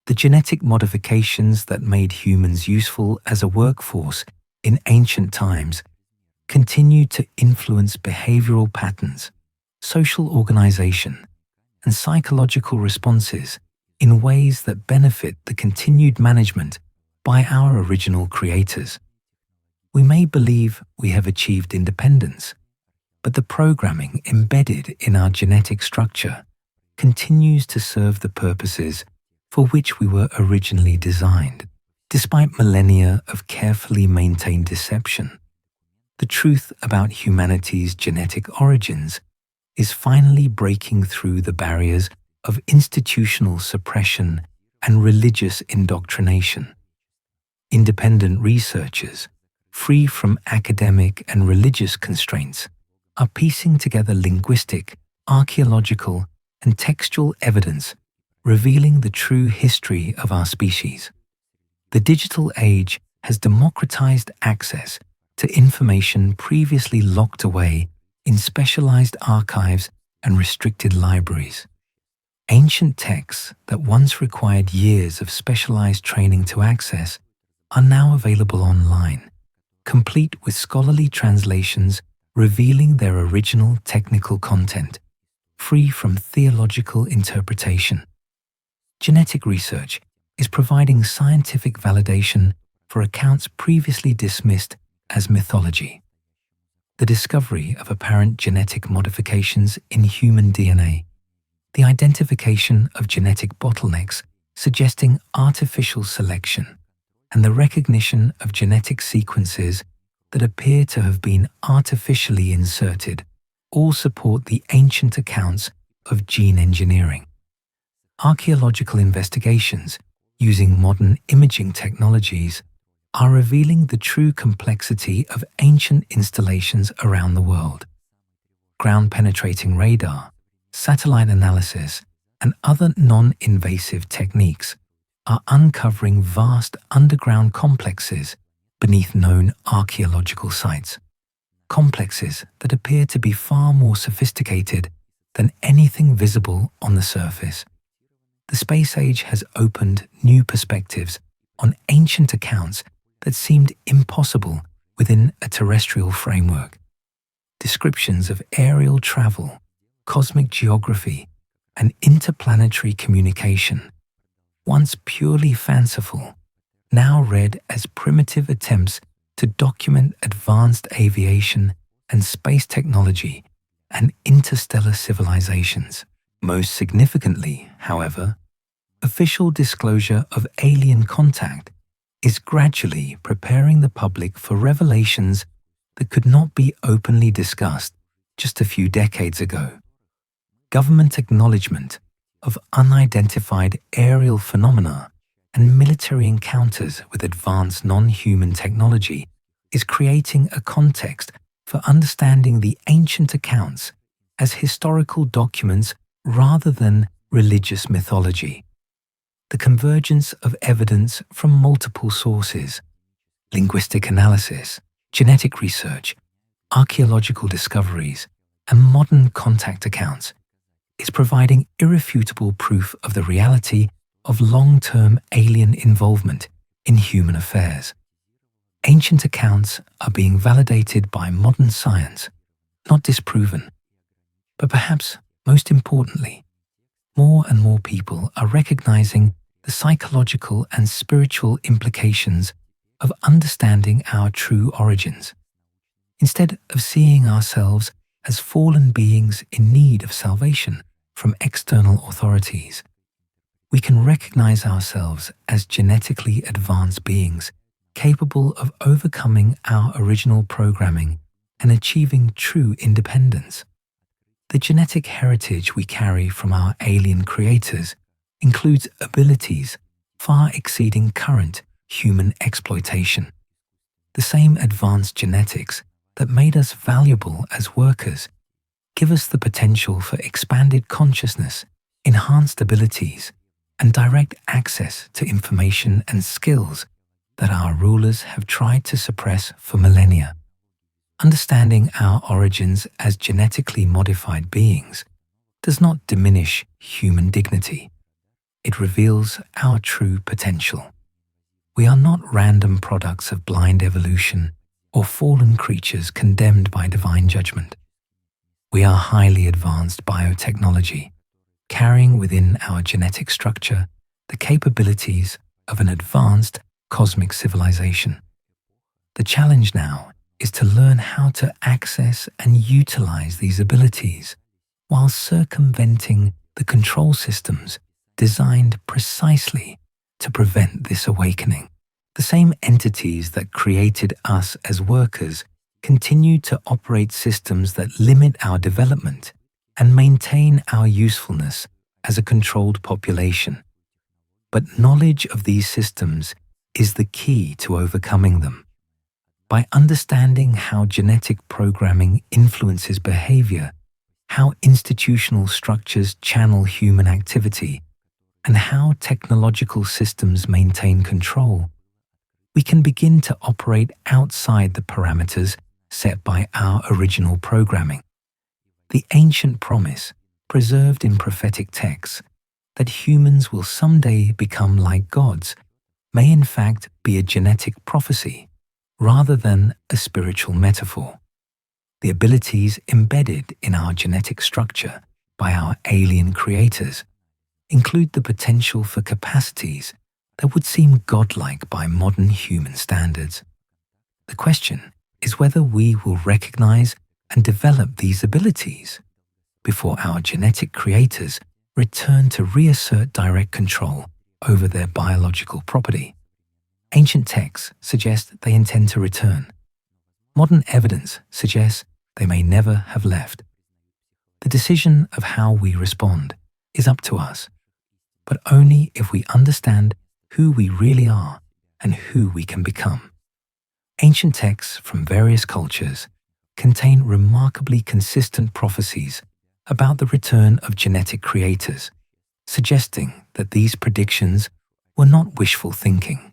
A: The genetic modifications that made humans useful as a workforce in ancient times continue to influence behavioral patterns, social organization, and psychological responses in ways that benefit the continued management by our original creators. We may believe we have achieved independence, but the programming embedded in our genetic structure continues to serve the purposes for which we were originally designed. Despite millennia of carefully maintained deception, the truth about humanity's genetic origins is finally breaking through the barriers of institutional suppression and religious indoctrination. Independent researchers, free from academic and religious constraints, are piecing together linguistic, archaeological, and textual evidence revealing the true history of our species. The digital age has democratized access to information previously locked away in specialized archives and restricted libraries. Ancient texts that once required years of specialized training to access are now available online, complete with scholarly translations revealing their original technical content, free from theological interpretation. Genetic research is providing scientific validation for accounts previously dismissed as mythology. The discovery of apparent genetic modifications in human DNA, the identification of genetic bottlenecks suggesting artificial selection, and the recognition of genetic sequences that appear to have been artificially inserted all support the ancient accounts of gene engineering. Archaeological investigations using modern imaging technologies are revealing the true complexity of ancient installations around the world. Ground-penetrating radar, satellite analysis, and other non-invasive techniques are uncovering vast underground complexes beneath known archaeological sites, complexes that appear to be far more sophisticated than anything visible on the surface. The space age has opened new perspectives on ancient accounts that seemed impossible within a terrestrial framework. Descriptions of aerial travel, cosmic geography, and interplanetary communication, once purely fanciful, now read as primitive attempts to document advanced aviation and space technology and interstellar civilizations. Most significantly, however, official disclosure of alien contact is gradually preparing the public for revelations that could not be openly discussed just a few decades ago. Government acknowledgement of unidentified aerial phenomena and military encounters with advanced non-human technology is creating a context for understanding the ancient accounts as historical documents rather than religious mythology. The convergence of evidence from multiple sources, linguistic analysis, genetic research, archaeological discoveries, and modern contact accounts is providing irrefutable proof of the reality of long-term alien involvement in human affairs. Ancient accounts are being validated by modern science, not disproven. But perhaps most importantly, more and more people are recognizing the psychological and spiritual implications of understanding our true origins. Instead of seeing ourselves as fallen beings in need of salvation from external authorities, we can recognize ourselves as genetically advanced beings capable of overcoming our original programming and achieving true independence. The genetic heritage we carry from our alien creators includes abilities far exceeding current human exploitation. The same advanced genetics that made us valuable as workers give us the potential for expanded consciousness, enhanced abilities, and direct access to information and skills that our rulers have tried to suppress for millennia. Understanding our origins as genetically modified beings does not diminish human dignity. It reveals our true potential. We are not random products of blind evolution or fallen creatures condemned by divine judgment. We are highly advanced biotechnology, carrying within our genetic structure the capabilities of an advanced cosmic civilization. The challenge now is to learn how to access and utilize these abilities while circumventing the control systems designed precisely to prevent this awakening. The same entities that created us as workers continue to operate systems that limit our development and maintain our usefulness as a controlled population. But knowledge of these systems is the key to overcoming them. By understanding how genetic programming influences behavior, how institutional structures channel human activity, and how technological systems maintain control, we can begin to operate outside the parameters set by our original programming. The ancient promise, preserved in prophetic texts, that humans will someday become like gods, may in fact be a genetic prophecy rather than a spiritual metaphor. The abilities embedded in our genetic structure by our alien creators include the potential for capacities that would seem godlike by modern human standards. The question is whether we will recognize and develop these abilities before our genetic creators return to reassert direct control over their biological property. Ancient texts suggest they intend to return. Modern evidence suggests they may never have left. The decision of how we respond is up to us, but only if we understand who we really are and who we can become. Ancient texts from various cultures contain remarkably consistent prophecies about the return of genetic creators, suggesting that these predictions were not wishful thinking,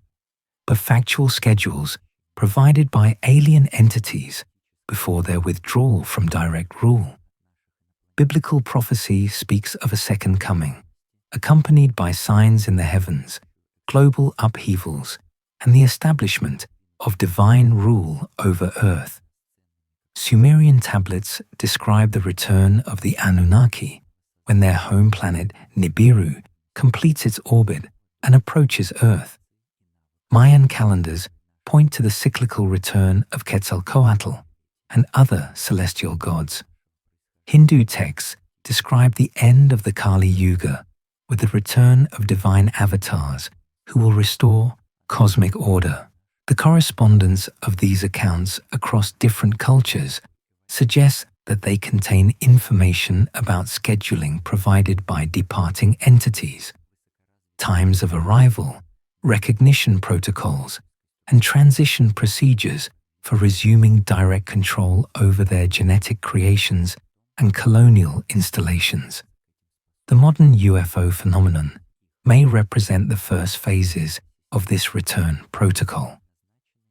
A: but factual schedules provided by alien entities before their withdrawal from direct rule. Biblical prophecy speaks of a second coming, accompanied by signs in the heavens, global upheavals, and the establishment of divine rule over earth. Sumerian tablets describe the return of the Anunnaki when their home planet Nibiru completes its orbit and approaches Earth. Mayan calendars point to the cyclical return of Quetzalcoatl and other celestial gods. Hindu texts describe the end of the Kali Yuga with the return of divine avatars who will restore cosmic order. The correspondence of these accounts across different cultures suggests that they contain information about scheduling provided by departing entities, times of arrival, recognition protocols, and transition procedures for resuming direct control over their genetic creations and colonial installations. The modern UFO phenomenon may represent the first phases of this return protocol.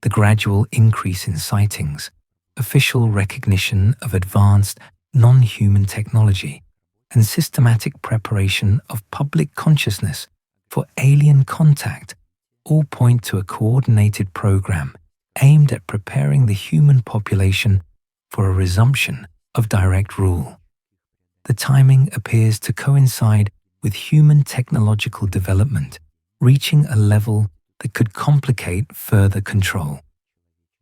A: The gradual increase in sightings, official recognition of advanced non-human technology, and systematic preparation of public consciousness for alien contact all point to a coordinated program aimed at preparing the human population for a resumption of direct rule. The timing appears to coincide with human technological development reaching a level that could complicate further control.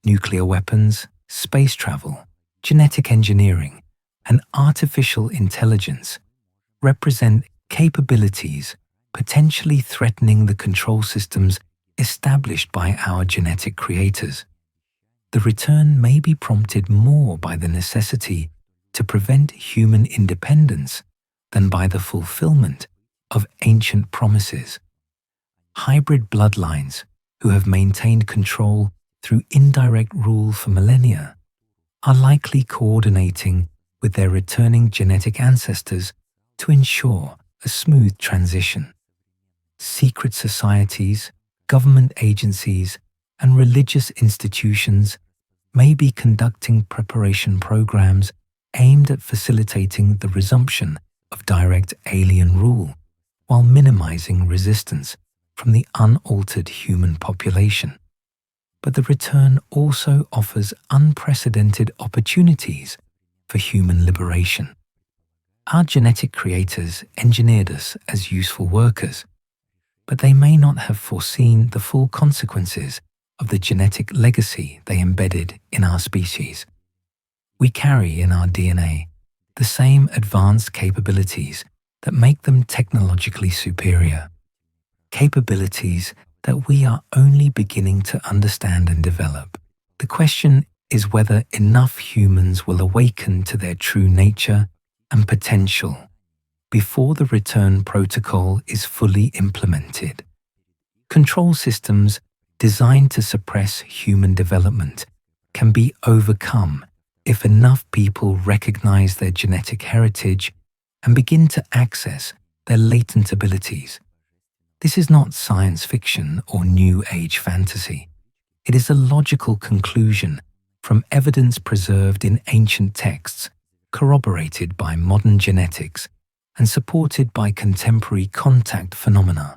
A: Nuclear weapons, space travel, genetic engineering, and artificial intelligence represent capabilities potentially threatening the control systems established by our genetic creators. The return may be prompted more by the necessity to prevent human independence than by the fulfillment of ancient promises. Hybrid bloodlines, who have maintained control through indirect rule for millennia, are likely coordinating with their returning genetic ancestors to ensure a smooth transition. Secret societies, government agencies, and religious institutions may be conducting preparation programs aimed at facilitating the resumption of direct alien rule while minimizing resistance from the unaltered human population. But the return also offers unprecedented opportunities for human liberation. Our genetic creators engineered us as useful workers, but they may not have foreseen the full consequences of the genetic legacy they embedded in our species. We carry in our DNA the same advanced capabilities that make them technologically superior, capabilities that we are only beginning to understand and develop. The question is whether enough humans will awaken to their true nature and potential before the return protocol is fully implemented. Control systems designed to suppress human development can be overcome if enough people recognize their genetic heritage and begin to access their latent abilities. This is not science fiction or New Age fantasy. It is a logical conclusion from evidence preserved in ancient texts, corroborated by modern genetics, and supported by contemporary contact phenomena.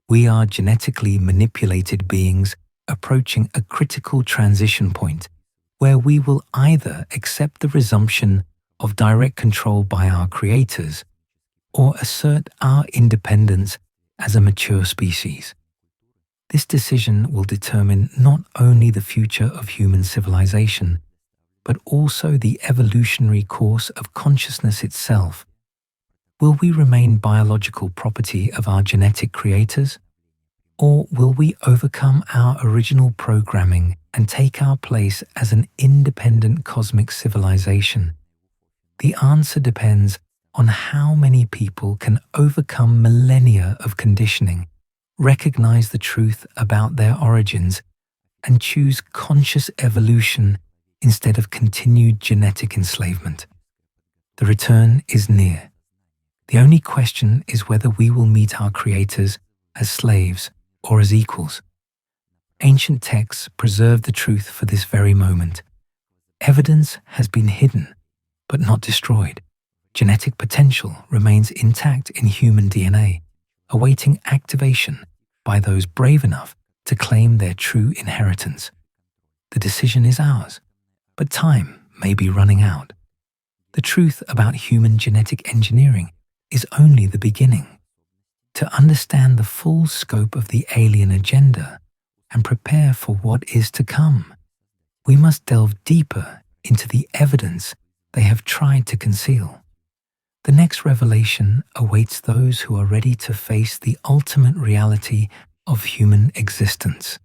A: We are genetically manipulated beings approaching a critical transition point where we will either accept the resumption of direct control by our creators or assert our independence as a mature species. This decision will determine not only the future of human civilization, but also the evolutionary course of consciousness itself. Will we remain biological property of our genetic creators? Or will we overcome our original programming and take our place as an independent cosmic civilization? The answer depends on how many people can overcome millennia of conditioning, recognize the truth about their origins, and choose conscious evolution instead of continued genetic enslavement. The return is near. The only question is whether we will meet our creators as slaves or as equals. Ancient texts preserve the truth for this very moment. Evidence has been hidden, but not destroyed. Genetic potential remains intact in human DNA, awaiting activation by those brave enough to claim their true inheritance. The decision is ours, but time may be running out. The truth about human genetic engineering is only the beginning. To understand the full scope of the alien agenda and prepare for what is to come, we must delve deeper into the evidence they have tried to conceal. The next revelation awaits those who are ready to face the ultimate reality of human existence.